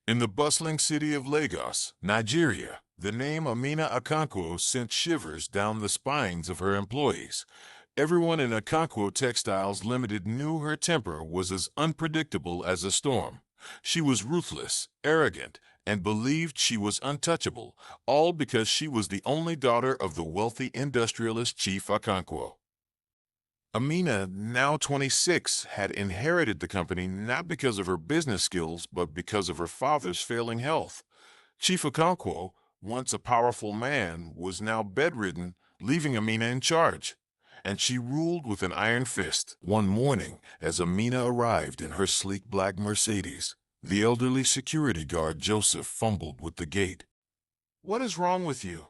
In the bustling city of Lagos, Nigeria, the name Amina Okonkwo sent shivers down the spines of her employees. Everyone in Okonkwo Textiles Limited knew her temper was as unpredictable as a storm. She was ruthless, arrogant, and believed she was untouchable, all because she was the only daughter of the wealthy industrialist Chief Okonkwo. Amina, now 26, had inherited the company not because of her business skills, but because of her father's failing health. Chief Okonkwo, once a powerful man, was now bedridden, leaving Amina in charge. And she ruled with an iron fist. One morning, as Amina arrived in her sleek black Mercedes, the elderly security guard Joseph fumbled with the gate. "What is wrong with you?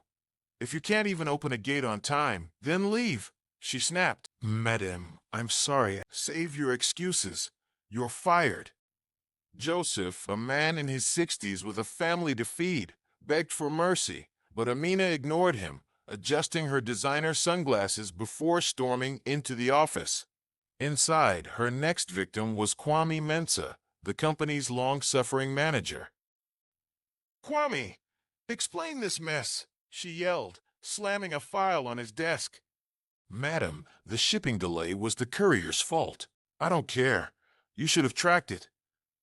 If you can't even open a gate on time, then leave," she snapped. "Madam, I'm sorry. Save your excuses. You're fired." Joseph, a man in his 60s with a family to feed, begged for mercy, but Amina ignored him, adjusting her designer sunglasses before storming into the office. Inside, her next victim was Kwame Mensah, the company's long-suffering manager. "Kwame, explain this mess," she yelled, slamming a file on his desk. "Madam, the shipping delay was the courier's fault. I don't care. You should have tracked it.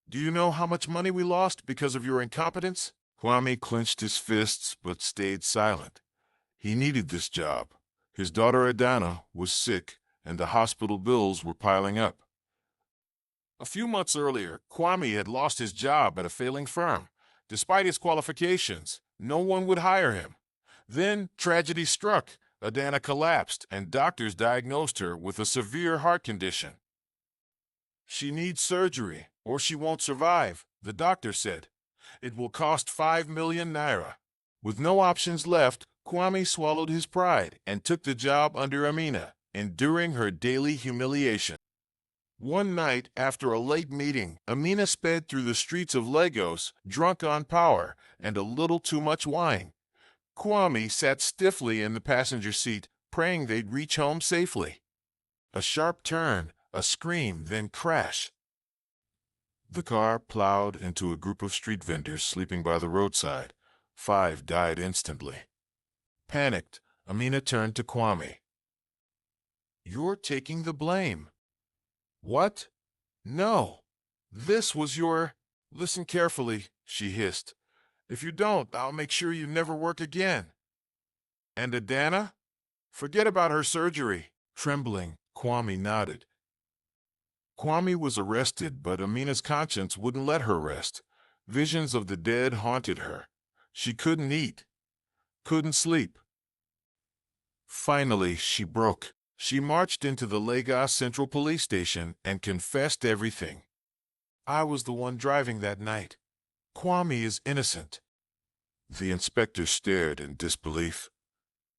Do you know how much money we lost because of your incompetence?" Kwame clenched his fists but stayed silent. He needed this job. His daughter Adana was sick, and the hospital bills were piling up. A few months earlier, Kwame had lost his job at a failing firm. Despite his qualifications, no one would hire him. Then tragedy struck. Adana collapsed, and doctors diagnosed her with a severe heart condition. "She needs surgery, or she won't survive," the doctor said. "It will cost 5 million naira." With no options left, Kwame swallowed his pride and took the job under Amina, enduring her daily humiliation. One night, after a late meeting, Amina sped through the streets of Lagos, drunk on power and a little too much wine. Kwame sat stiffly in the passenger seat, praying they'd reach home safely. A sharp turn, a scream, then crash. The car plowed into a group of street vendors sleeping by the roadside. 5 died instantly. Panicked, Amina turned to Kwame. "You're taking the blame." "What? No. This was your—" "Listen carefully," she hissed. "If you don't, I'll make sure you never work again." "And Adana? Forget about her surgery." Trembling, Kwame nodded. Kwame was arrested, but Amina's conscience wouldn't let her rest. Visions of the dead haunted her. She couldn't eat, couldn't sleep. Finally, she broke. She marched into the Lagos Central Police Station and confessed everything. "I was the one driving that night. Kwame is innocent." The inspector stared in disbelief.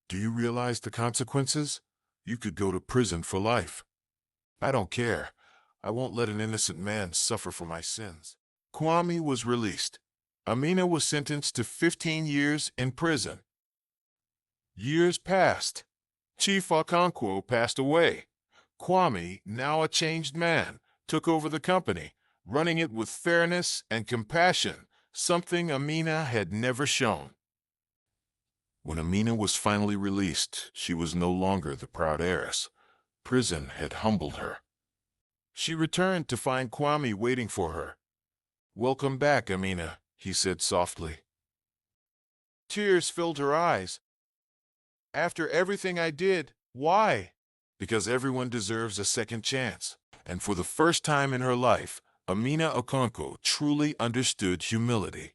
"Do you realize the consequences? You could go to prison for life." "I don't care. I won't let an innocent man suffer for my sins." Kwame was released. Amina was sentenced to 15 years in prison. Years passed. Chief Okonkwo passed away. Kwame, now a changed man, took over the company, running it with fairness and compassion, something Amina had never shown. When Amina was finally released, she was no longer the proud heiress. Prison had humbled her. She returned to find Kwame waiting for her. "Welcome back, Amina," he said softly. Tears filled her eyes. "After everything I did, why?" "Because everyone deserves a second chance." And for the first time in her life, Amina Okonkwo truly understood humility.